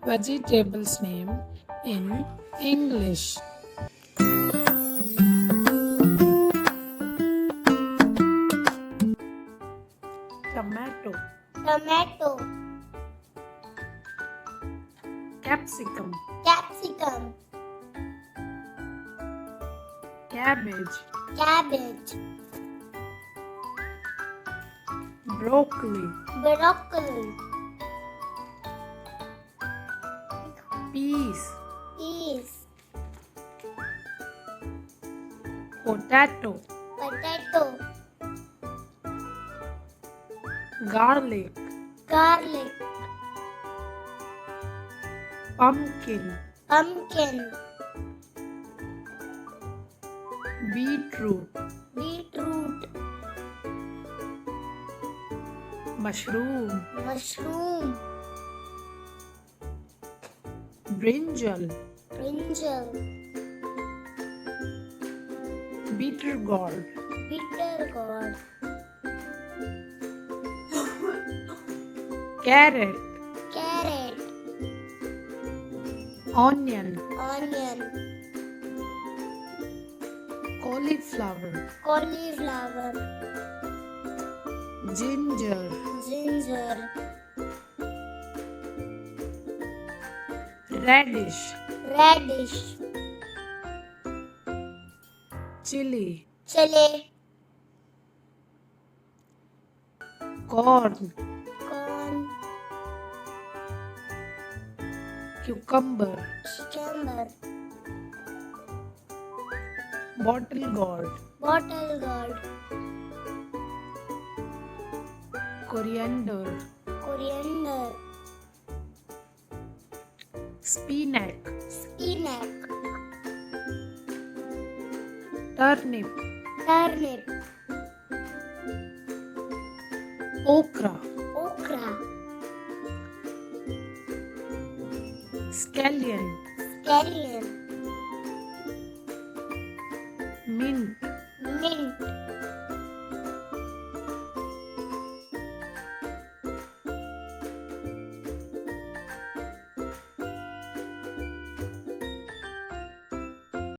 Vegetables name in English. Tomato, tomato, capsicum, capsicum, cabbage, cabbage, broccoli, broccoli, peas, peas, potato, potato, garlic, garlic, pumpkin, pumpkin, beetroot, beetroot, mushroom, mushroom, brinjal, brinjal, bitter gourd, bitter gourd, carrot, carrot, onion, onion, cauliflower, cauliflower, ginger, ginger, radish, radish, chili, chili, corn, corn, cucumber, cucumber, bottle gourd, bottle gourd, coriander, coriander, spinach, spinach, turnip, turnip, okra, okra, scallion, scallion, mint, mint,